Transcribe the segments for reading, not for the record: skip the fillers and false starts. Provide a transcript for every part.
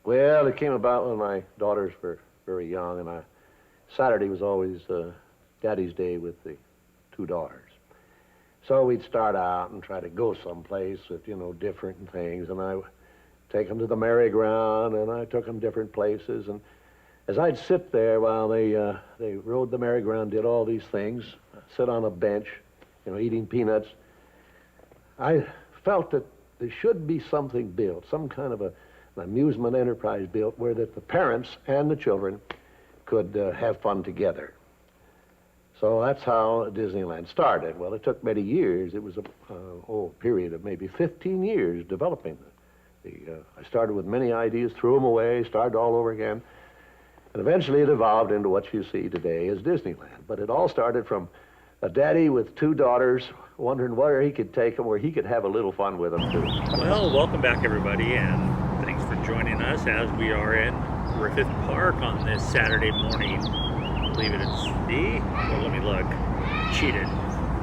Well, it came about when my daughters were very young, and Saturday was always Daddy's Day with the two daughters. So we'd start out and try to go someplace with, different things, and I take them to the merry-go-round, and I took them different places, and as I'd sit there while they rode the merry-go-round, did all these things, sit on a bench, eating peanuts, I felt that there should be something built, some kind of an amusement enterprise built where that the parents and the children could have fun together. So that's how Disneyland started. Well, it took many years. It was a period of maybe 15 years developing. I started with many ideas, threw them away, started all over again, and eventually it evolved into what you see today as Disneyland. But it all started from a daddy with two daughters wondering where he could take them, where he could have a little fun with them, too. Well, welcome back, everybody, and thanks for joining us as we are in Griffith Park on this Saturday morning. I believe it is well, let me look. Cheated.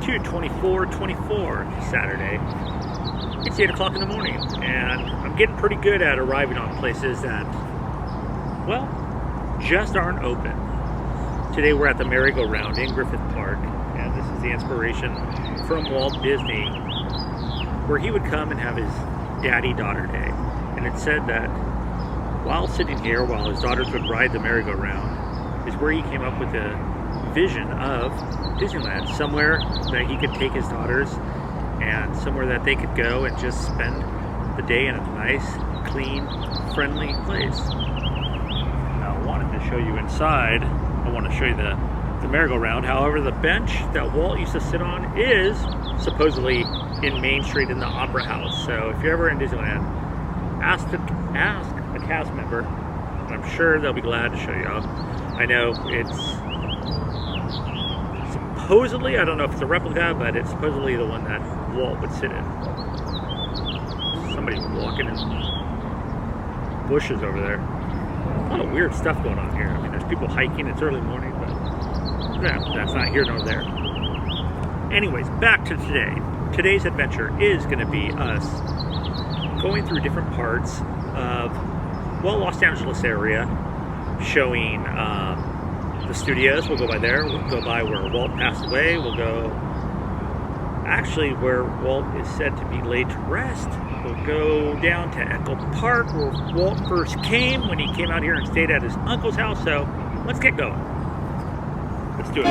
2/24/24 Saturday. It's 8 o'clock in the morning, and I'm getting pretty good at arriving on places that, well, just aren't open. Today we're at the merry-go-round in Griffith Park, and this is the inspiration from Walt Disney, where he would come and have his daddy-daughter day. And it said that while sitting here, while his daughters would ride the merry-go-round, is where he came up with a vision of Disneyland, somewhere that he could take his daughters and somewhere that they could go and just spend the day in a nice, clean, friendly place. Now, I wanted to show you inside. I want to show you the merry-go-round. However, the bench that Walt used to sit on is supposedly in Main Street in the Opera House. So if you're ever in Disneyland, ask a cast member, and I'm sure they'll be glad to show you out. I know it's supposedly, I don't know if it's a replica, but it's supposedly the one that Walt would sit in. Somebody walking in bushes over there. A lot of weird stuff going on here. I mean, there's people hiking. It's early morning, but that's not here nor there. Anyways, back to today. Today's adventure is going to be us going through different parts of, well, Los Angeles area, showing the studios. We'll go by there. We'll go by where Walt passed away. We'll go actually where Walt is said to be laid to rest. We'll go down to Echo Park where Walt first came when he came out here and stayed at his uncle's house. So let's get going. Let's do it.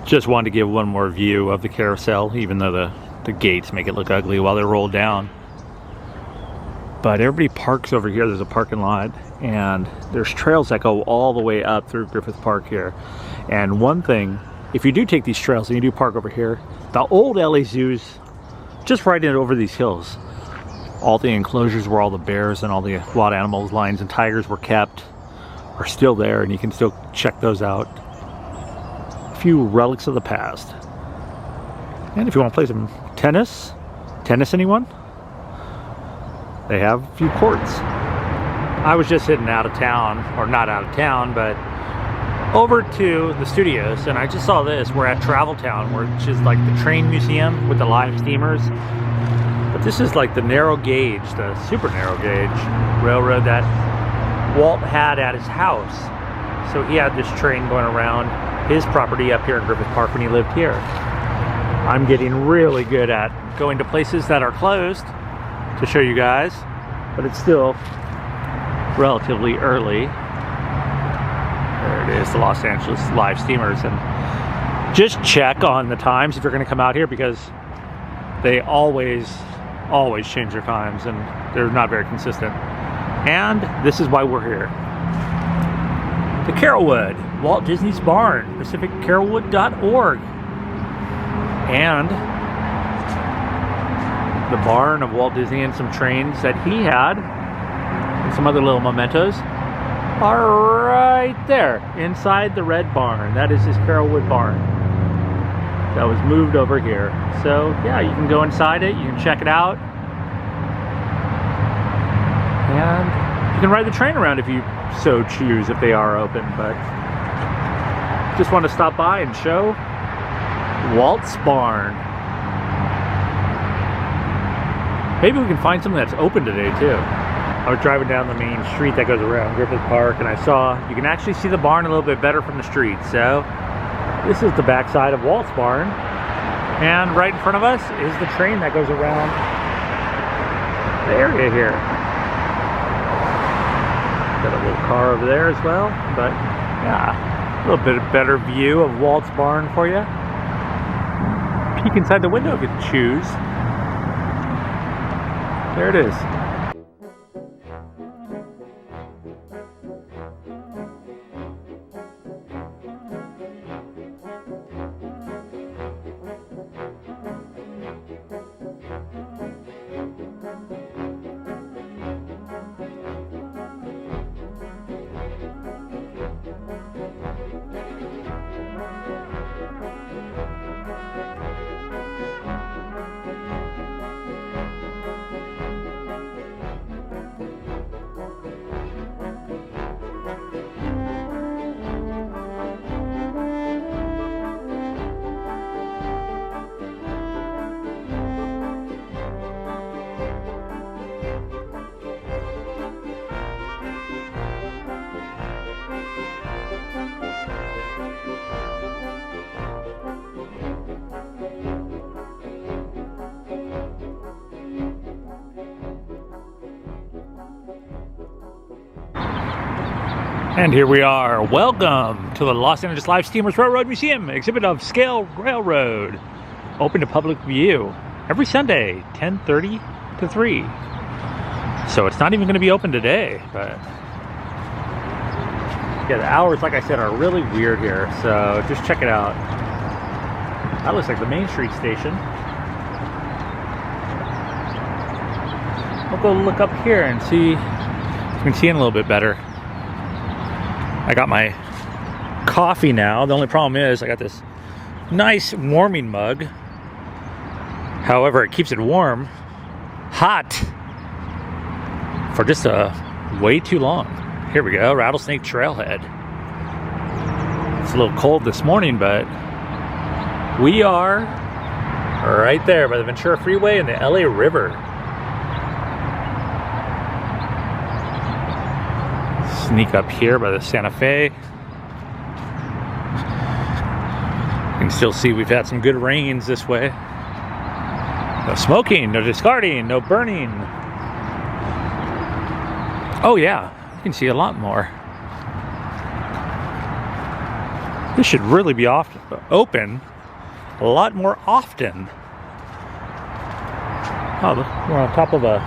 Just wanted to give one more view of the carousel, even though the gates make it look ugly while they're rolled down. But everybody parks over here. There's a parking lot, and there's trails that go all the way up through Griffith Park here. And one thing, if you do take these trails and you do park over here, the old LA Zoo's just right in over these hills. All the enclosures where all the bears and all the wild animals, lions and tigers were kept are still there, and you can still check those out. Few relics of the past. And if you want to play some tennis anyone? They have a few courts. I was just heading out of town, or not out of town, but over to the studios, and I just saw this. We're at Travel Town, which is like the train museum with the live steamers. But this is like the narrow gauge, the super narrow gauge railroad that Walt had at his house. So he had this train going around his property up here in Griffith Park when he lived here. I'm getting really good at going to places that are closed to show you guys, but it's still relatively early. There it is, the Los Angeles live steamers. And Just check on the times if you're going to come out here, because they always change their times and they're not very consistent. And this is why we're here. The Carolwood, Walt Disney's barn, pacificcarolwood.org. And the barn of Walt Disney and some trains that he had and some other little mementos are right there inside the red barn. That is his Carolwood barn that was moved over here. So yeah, you can go inside it, you can check it out, and you can ride the train around if you so choose, if they are open. But just want to stop by and show Walt's barn. Maybe we can find something that's open today too. I was driving down the main street that goes around Griffith Park, and I saw you can actually see the barn a little bit better from the street. So this is the backside of Walt's barn, and right in front of us is the train that goes around the area here. Got a little car over there as well, but yeah, a little bit better view of Walt's barn for you. Peek inside the window if you choose. There it is. And here we are. Welcome to the Los Angeles Live Steamers Railroad Museum, exhibit of Scale Railroad. Open to public view every Sunday, 10:30 to 3. So it's not even going to be open today, but yeah, the hours, like I said, are really weird here. So just check it out. That looks like the Main Street station. I'll go look up here and see if you can see it a little bit better. I got my coffee now. The only problem is I got this nice warming mug. However, it keeps it warm, hot, for just way too long. Here we go, Rattlesnake Trailhead. It's a little cold this morning, but we are right there by the Ventura Freeway and the LA River. Sneak up here by the Santa Fe. You can still see we've had some good rains this way. No smoking, no discarding, no burning. Oh yeah, you can see a lot more. This should really be open a lot more often. Oh, look, we're on top of a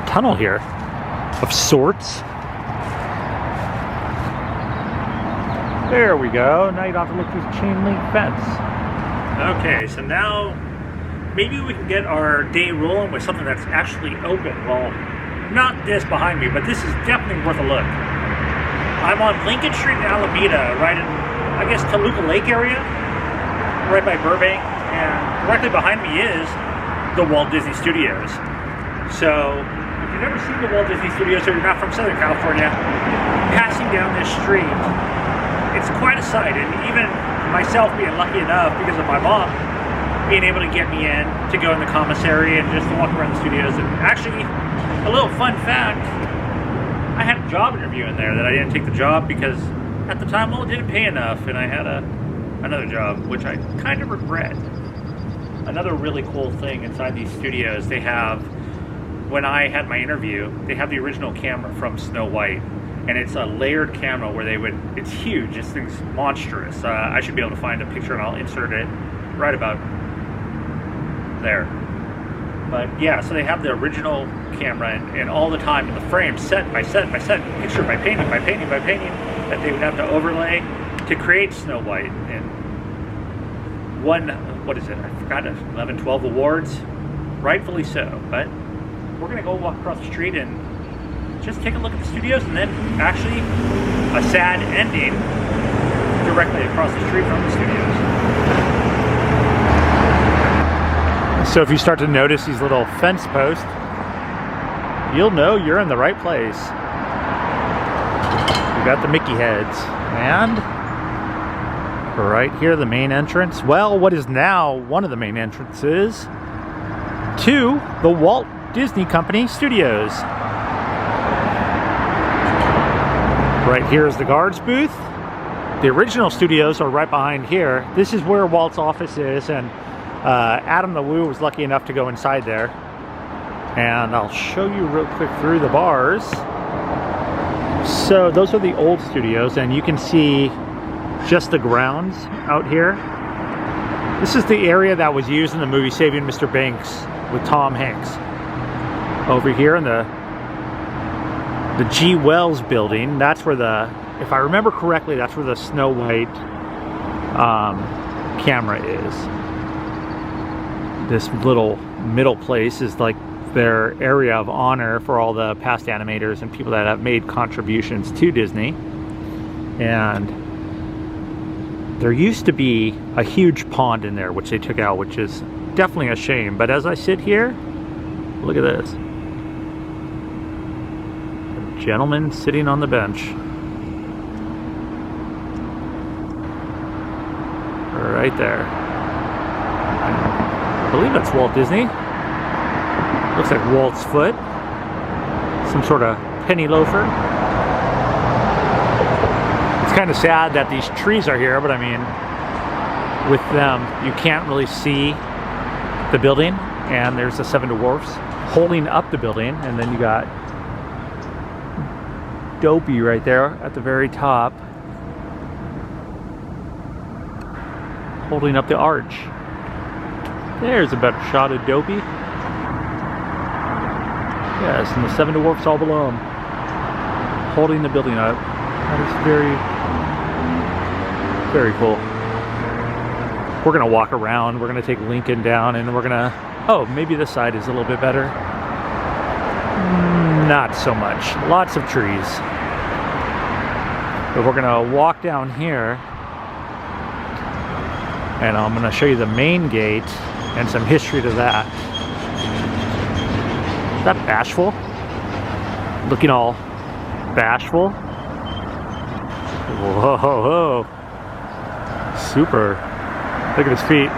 tunnel here of sorts. There we go. Now you don't have to look through the chain link fence. Okay, so now maybe we can get our day rolling with something that's actually open. Well, not this behind me, but this is definitely worth a look. I'm on Lincoln Street in Alameda, right in, I guess, Toluca Lake area, right by Burbank, and directly behind me is the Walt Disney Studios. So if you've never seen the Walt Disney Studios, or you're not from Southern California, passing down this street, it's quite a sight. And even myself being lucky enough, because of my mom being able to get me in to go in the commissary and just to walk around the studios. And actually, a little fun fact, I had a job interview in there that I didn't take the job because at the time, well, it didn't pay enough, and I had another job, which I kind of regret. Another really cool thing inside these studios, they have, when I had my interview, they have the original camera from Snow White. and it's a layered camera where it's huge. This thing's monstrous. I should be able to find a picture and I'll insert it right about there. But yeah, so they have the original camera and all the time in the frame, set by set by set, picture by painting by painting by painting, that they would have to overlay to create Snow White. And won, what is it, I forgot, 11, 12 awards, rightfully so. But we're gonna go walk across the street and just take a look at the studios, and then actually a sad ending directly across the street from the studios. So if you start to notice these little fence posts, you'll know you're in the right place. We got the Mickey heads, and right here the main entrance. Well, what is now one of the main entrances to the Walt Disney Company Studios. Right here is the guards booth. The original studios are right behind here. This is where Walt's office is, and Adam the Woo was lucky enough to go inside there. And I'll show you real quick through the bars. So those are the old studios, and you can see just the grounds out here. This is the area that was used in the movie Saving Mr. Banks with Tom Hanks. Over here in the G. Wells building, that's where if I remember correctly, that's where the Snow White camera is. This little middle place is like their area of honor for all the past animators and people that have made contributions to Disney. And there used to be a huge pond in there, which they took out, which is definitely a shame. But as I sit here, look at this. A gentleman sitting on the bench. Right there. I believe that's Walt Disney. Looks like Walt's foot. Some sort of penny loafer. It's kind of sad that these trees are here, but I mean, with them, you can't really see the building. And there's the Seven Dwarfs holding up the building, and then you got Dopey right there at the very top, holding up the arch. There's a better shot of Dopey. Yes, and the Seven Dwarfs all below him, holding the building up. That is very, very cool. We're gonna walk around. We're gonna take Lincoln down, and we're gonna, oh, maybe this side is a little bit better. Not so much. Lots of trees. But we're gonna walk down here, and I'm gonna show you the main gate and some history to that. Is that Bashful? Looking all bashful. Whoa, whoa. Super. Look at his feet.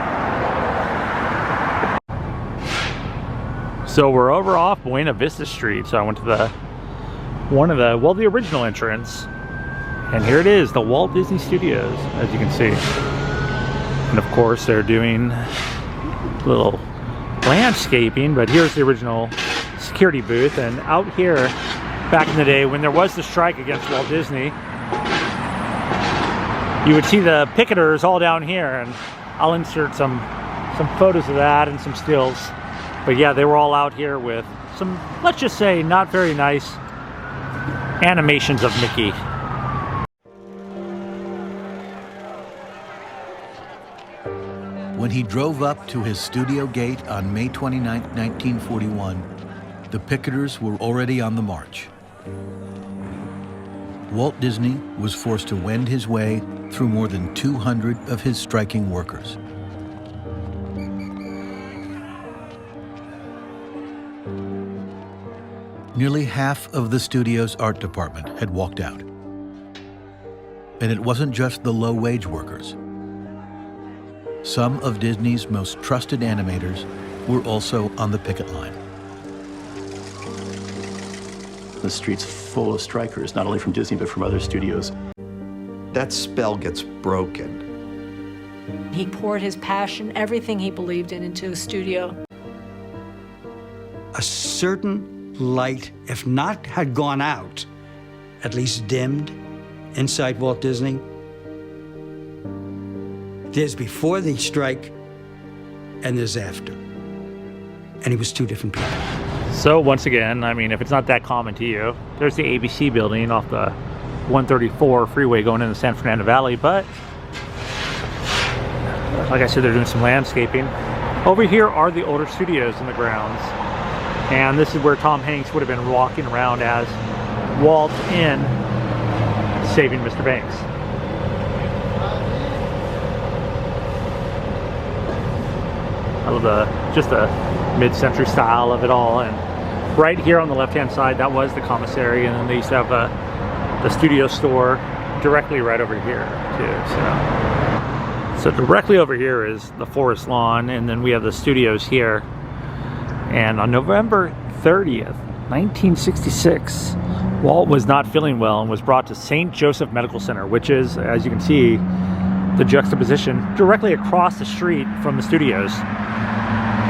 So we're over off Buena Vista Street. So I went to the original entrance. And here it is, the Walt Disney Studios, as you can see. And of course they're doing little landscaping, but here's the original security booth. And out here, back in the day when there was the strike against Walt Disney, you would see the picketers all down here, and I'll insert some photos of that and some stills. But yeah, they were all out here with some, let's just say, not very nice animations of Mickey. When he drove up to his studio gate on May 29, 1941, the picketers were already on the march. Walt Disney was forced to wend his way through more than 200 of his striking workers. Nearly half of the studio's art department had walked out. And it wasn't just the low-wage workers. Some of Disney's most trusted animators were also on the picket line. The street's full of strikers, not only from Disney, but from other studios. That spell gets broken. He poured his passion, everything he believed in, into the studio. A certain light, if not had gone out, at least dimmed, inside Walt Disney. There's before the strike, and there's after. And he was two different people. So once again, I mean, if it's not that common to you, there's the ABC building off the 134 freeway going into the San Fernando Valley, but like I said, they're doing some landscaping. Over here are the older studios in the grounds, and this is where Tom Hanks would have been walking around as Walt in Saving Mr. Banks. I love just the mid-century style of it all. And right here on the left-hand side, that was the commissary, and then they used to have the studio store directly right over here too. So directly over here is the forest lawn, and then we have the studios here. And on November 30th, 1966, Walt was not feeling well and was brought to St. Joseph Medical Center, which is, as you can see, the juxtaposition directly across the street from the studios.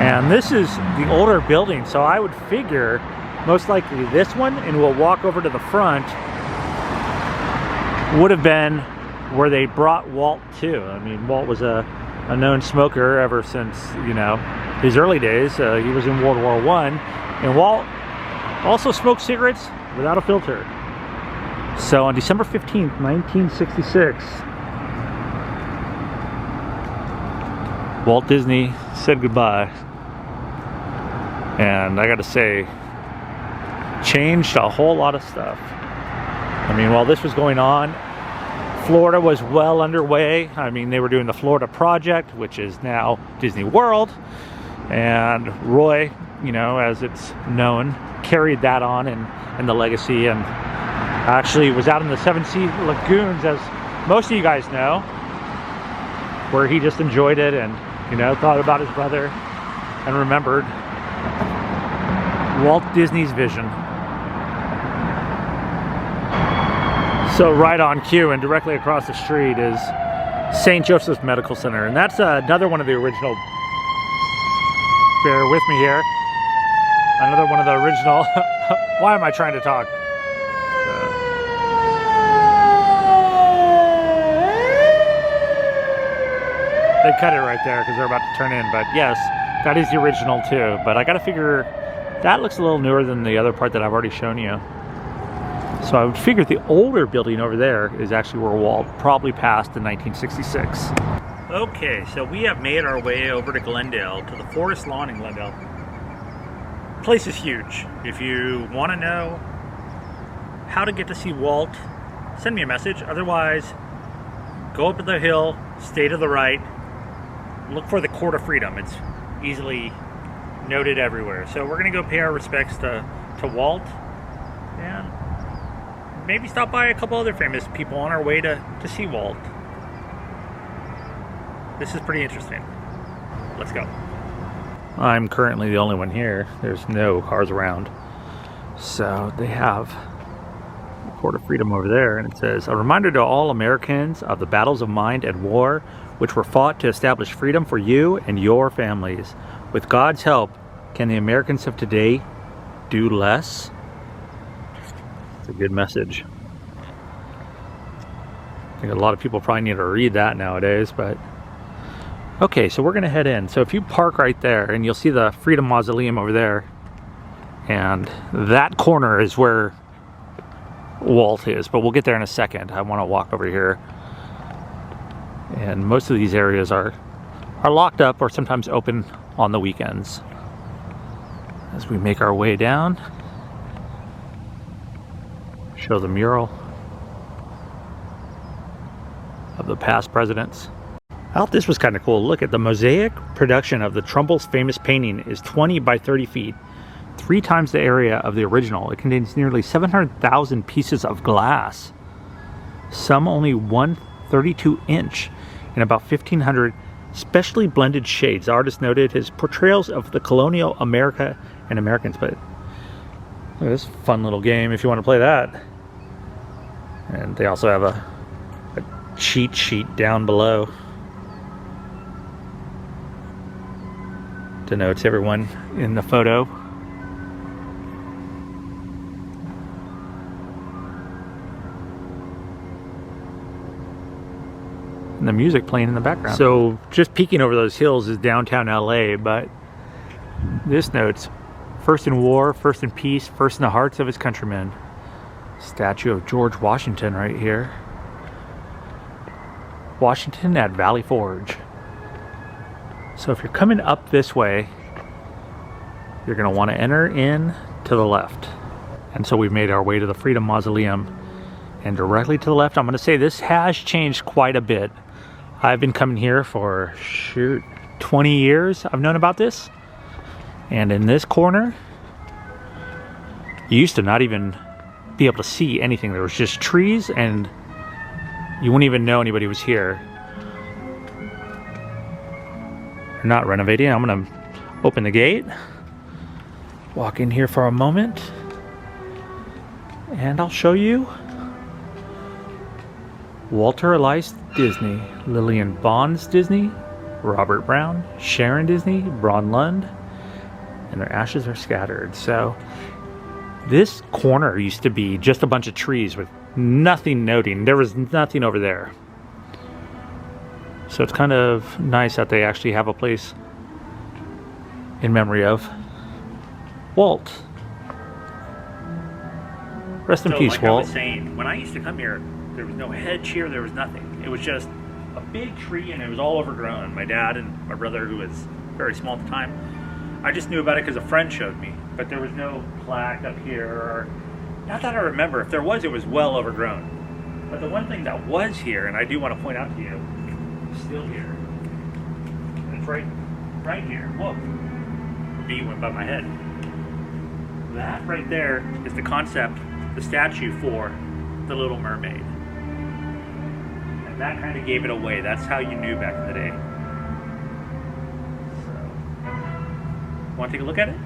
And this is the older building, so I would figure most likely this one, and we'll walk over to the front, would have been where they brought Walt to. I mean, Walt was a known smoker ever since, you know, his early days. He was in World War I, and Walt also smoked cigarettes without a filter. So on December 15th, 1966, Walt Disney said goodbye. And I gotta say, changed a whole lot of stuff. I mean, while this was going on, Florida was well underway. I mean, they were doing the Florida Project, which is now Disney World. And Roy, you know, as it's known, carried that on and the legacy, and actually was out in the Seven Sea Lagoons, as most of you guys know, where he just enjoyed it and, you know, thought about his brother and remembered Walt Disney's vision. So right on cue and directly across the street is St. Joseph's Medical Center, and that's another one of the original, bear with me here, another one of the original, why am I trying to talk? They cut it right there because they're about to turn in, but yes, that is the original too. But I gotta figure that looks a little newer than the other part that I've already shown you. So I would figure the older building over there is actually where Walt probably passed in 1966. Okay, so we have made our way over to Glendale, to the Forest Lawn in Glendale. The place is huge. If you want to know how to get to see Walt, send me a message. Otherwise, go up the hill, stay to the right, look for the Court of Freedom. It's easily noted everywhere. So we're going to go pay our respects to Walt, and maybe stop by a couple other famous people on our way to see Walt. This is pretty interesting. Let's go. I'm currently the only one here. There's no cars around. So they have the Court of Freedom over there, and it says, "A reminder to all Americans of the battles of mind and war which were fought to establish freedom for you and your families. With God's help, can the Americans of today do less?" It's a good message. I think a lot of people probably need to read that nowadays, but okay, so we're gonna head in. So if you park right there, and you'll see the Freedom Mausoleum over there, and that corner is where Walt is, but we'll get there in a second. I want to walk over here, and most of these areas are locked up or sometimes open on the weekends. As we make our way down, show the mural of the past presidents. I thought this was kind of cool. Look at the mosaic production of the Trumbull's famous painting is 20 by 30 feet, 3 times the area of the original. It contains nearly 700,000 pieces of glass, some only 1/32 inch, and about 1,500 specially blended shades. The artist noted his portrayals of the colonial America and Americans. But look at this fun little game if you want to play that. And they also have a cheat sheet down below. Denotes everyone in the photo. and the music playing in the background. So just peeking over those hills is downtown LA, but this notes, first in war, first in peace, first in the hearts of his countrymen. Statue of George Washington right here. Washington at Valley Forge. So if you're coming up this way, you're going to want to enter in to the left. And so we've made our way to the Freedom Mausoleum. And directly to the left, I'm going to say this has changed quite a bit. I've been coming here for, 20 years I've known about this. And in this corner, you used to not even be able to see anything. There was just trees, and you wouldn't even know anybody was here. They're not renovating. I'm going to open the gate, walk in here for a moment, and I'll show you Walter Elias Disney, Lillian Bonds Disney, Robert Brown, Sharon Disney, Braun Lund, and their ashes are scattered. So this corner used to be just a bunch of trees with nothing noting. There was nothing over there. So it's kind of nice that they actually have a place in memory of Walt. Rest in peace, like Walt. I was saying, when I used to come here, there was no hedge here, there was nothing. It was just a big tree and it was all overgrown. My dad and my brother, who was very small at the time, I just knew about it because a friend showed me. But there was no plaque up here, or not that I remember. If there was, it was well overgrown. But the one thing that was here, and I do want to point out to you, is still here. And it's right here. Whoa. B went by my head. That right there is the concept, the statue for the Little Mermaid. And that kind of gave it away. That's how you knew back in the day. So, want to take a look at it?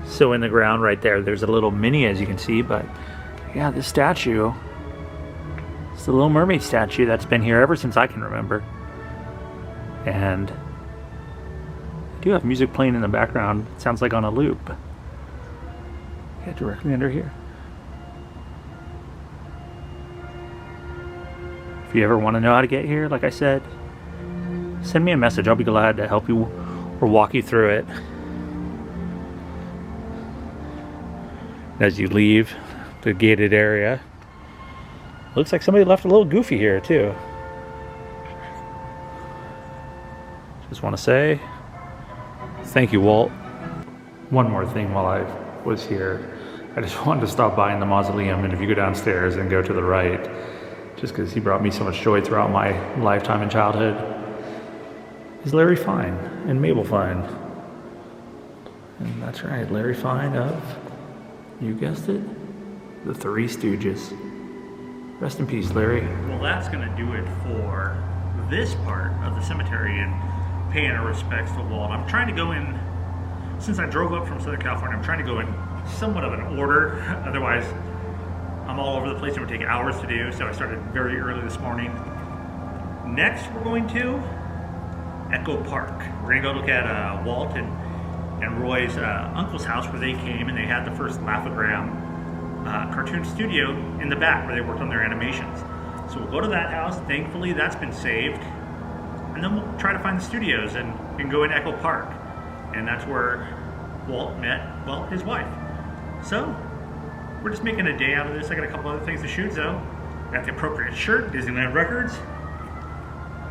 So in the ground right there, there's a little mini, as you can see, but yeah, this statue, it's the Little Mermaid statue that's been here ever since I can remember. And I do have music playing in the background. It sounds like on a loop. Yeah, directly under here. If you ever want to know how to get here, like I said, send me a message. I'll be glad to help you or walk you through it. As you leave the gated area, looks like somebody left a little goofy here too. Just want to say thank you, Walt. One more thing while I was here, I just wanted to stop by in the mausoleum, and if you go downstairs and go to the right, just because he brought me so much joy throughout my lifetime and childhood, is Larry Fine and Mabel Fine. And that's right, Larry Fine of, you guessed it, the Three Stooges. Rest in peace, Larry. Well, that's going to do it for this part of the cemetery and paying our respects to Walt. I'm trying to go in, since I drove up from Southern California, I'm trying to go in somewhat of an order. Otherwise, I'm all over the place. It would take hours to do, so I started very early this morning. Next, we're going to Echo Park. We're going to go look at Walt and Roy's uncle's house, where they came and they had the first Laugh-O-Gram cartoon studio in the back where they worked on their animations. So we'll go to that house. Thankfully, that's been saved. And then we'll try to find the studios and go in Echo Park. And that's where Walt met, well, his wife. So, we're just making a day out of this. I got a couple other things to shoot, though. Got the appropriate shirt, Disneyland Records.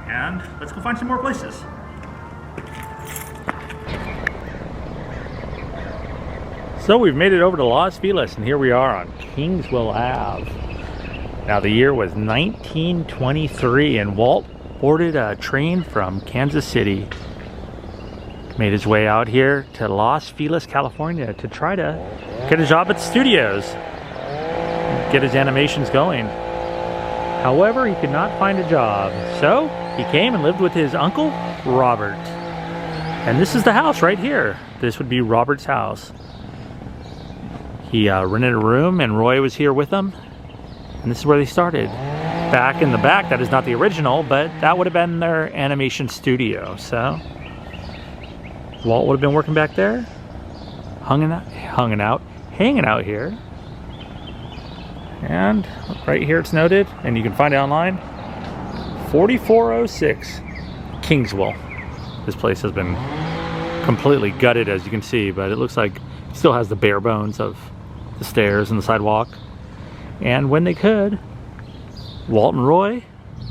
And let's go find some more places. So we've made it over to Los Feliz, and here we are on Kingsville Ave. Now the year was 1923, and Walt boarded a train from Kansas City. Made his way out here to Los Feliz, California to try to get a job at the studios, get his animations going. However, he could not find a job, so he came and lived with his uncle, Robert. And this is the house right here. This would be Robert's house. He rented a room, and Roy was here with him, and this is where they started. Back in the back, that is not the original, but that would have been their animation studio. So Walt would have been working back there, hanging out here. And right here it's noted, and you can find it online, 4406 Kingswell. This place has been completely gutted, as you can see, but it looks like it still has the bare bones of the stairs and the sidewalk. And when they could, Walt and Roy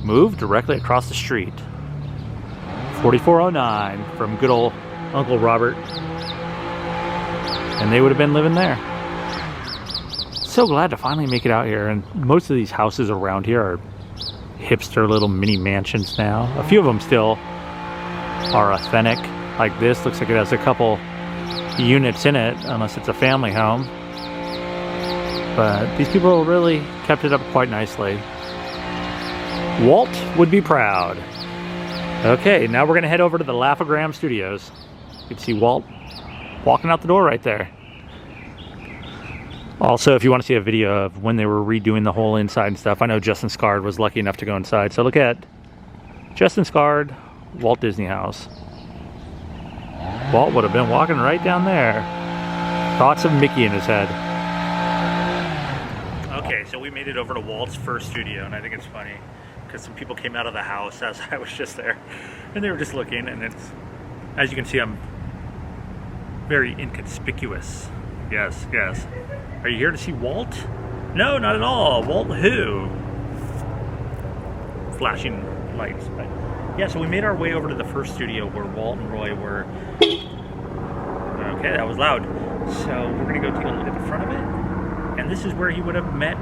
moved directly across the street. 4409 from good old Uncle Robert. And they would have been living there. So glad to finally make it out here. And most of these houses around here are hipster little mini mansions now. A few of them still are authentic. Like this, looks like it has a couple units in it, unless it's a family home. But these people really kept it up quite nicely. Walt would be proud. Okay, now we're gonna head over to the Laugh-O-Gram Studios. You can see Walt walking out the door right there. Also, if you want to see a video of when they were redoing the whole inside and stuff, I know Justin Scard was lucky enough to go inside. So look at Justin Scard, Walt Disney House. Walt would have been walking right down there. Thoughts of Mickey in his head. Okay, so we made it over to Walt's first studio, and I think it's funny because some people came out of the house as I was just there, and they were just looking, and it's, as you can see, I'm very inconspicuous. Yes, yes. Are you here to see Walt? No, not at all. Walt who? Flashing lights. But yeah, so we made our way over to the first studio where Walt and Roy were. Okay, that was loud. So we're gonna go take a look at the front of it. And this is where he would have met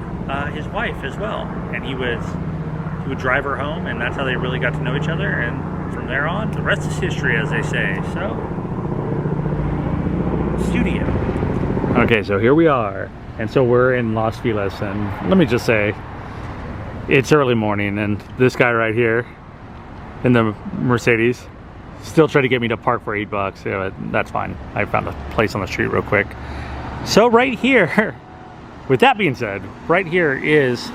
his wife as well. And he would drive her home, and that's how they really got to know each other. And from there on, the rest is history, as they say. So, studio. Okay, so here we are. And so we're in Los Feliz, and let me just say, it's early morning, and this guy right here in the Mercedes still tried to get me to park for $8. Yeah, that's fine. I found a place on the street real quick. So right here, with that being said, right here is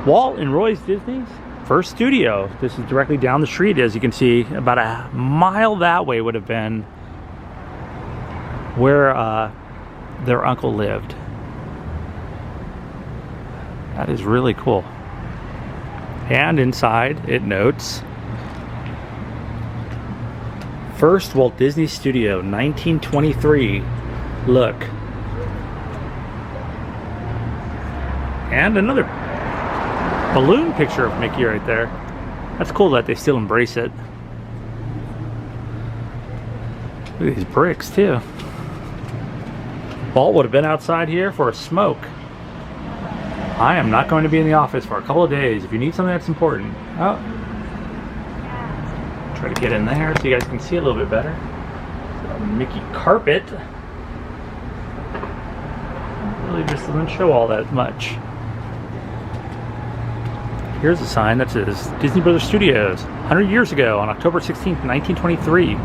Walt and Roy Disney's first studio. This is directly down the street, as you can see. About a mile that way would have been where their uncle lived. That is really cool. And inside it notes, first Walt Disney Studio, 1923. Look. And another balloon picture of Mickey right there. That's cool that they still embrace it. Look at these bricks too. Walt would have been outside here for a smoke. I am not going to be in the office for a couple of days. If you need something that's important. Oh. Try to get in there so you guys can see a little bit better. So, Mickey carpet. Really just doesn't show all that much. Here's a sign that says Disney Brothers Studios. 100 years ago, on October 16th, 1923,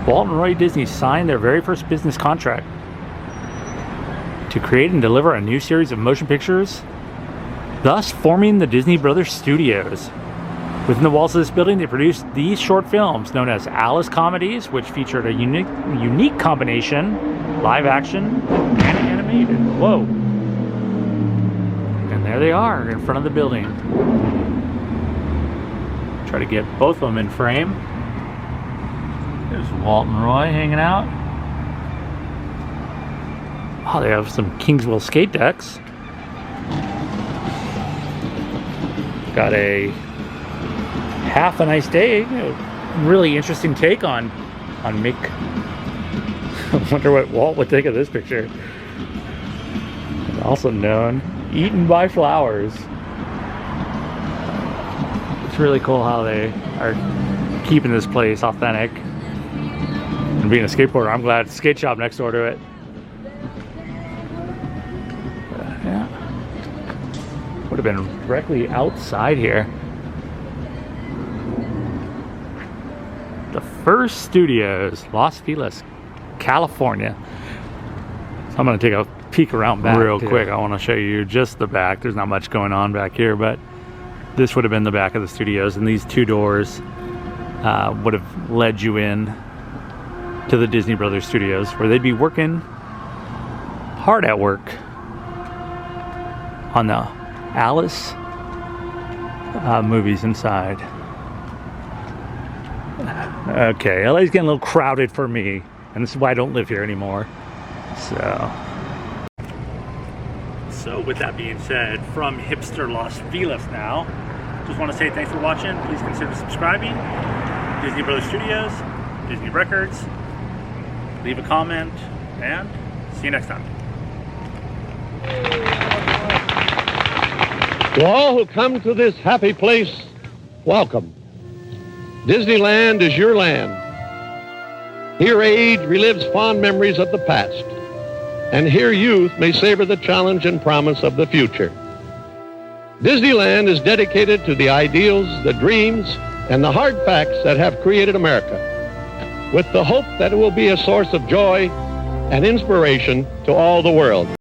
Walt and Roy Disney signed their very first business contract to create and deliver a new series of motion pictures, thus forming the Disney Brothers Studios. Within the walls of this building, they produced these short films known as Alice Comedies, which featured a unique combination, live action and animated. Whoa. And there they are in front of the building. Try to get both of them in frame. There's Walt and Roy hanging out. Oh, they have some Kingswell skate decks. Got a half a nice day. Really interesting take on Mick. I wonder what Walt would think of this picture. Also known, eaten by flowers. It's really cool how they are keeping this place authentic. And being a skateboarder, I'm glad it's a skate shop next door to it. Yeah. Would have been directly outside here. The First Studios, Los Feliz, California. So I'm going to take a peek around back real quick. I want to show you just the back. There's not much going on back here, but this would have been the back of the studios, and these two doors would have led you in to the Disney Brothers Studios, where they'd be working hard at work on the Alice movies inside. Okay, LA's getting a little crowded for me, and this is why I don't live here anymore. So with that being said, from hipster Los Feliz now, just want to say thanks for watching. Please consider subscribing. Disney Brothers Studios, Disney Records. Leave a comment, and see you next time. To all who come to this happy place, welcome. Disneyland is your land. Here age relives fond memories of the past, and here youth may savor the challenge and promise of the future. Disneyland is dedicated to the ideals, the dreams, and the hard facts that have created America, with the hope that it will be a source of joy and inspiration to all the world.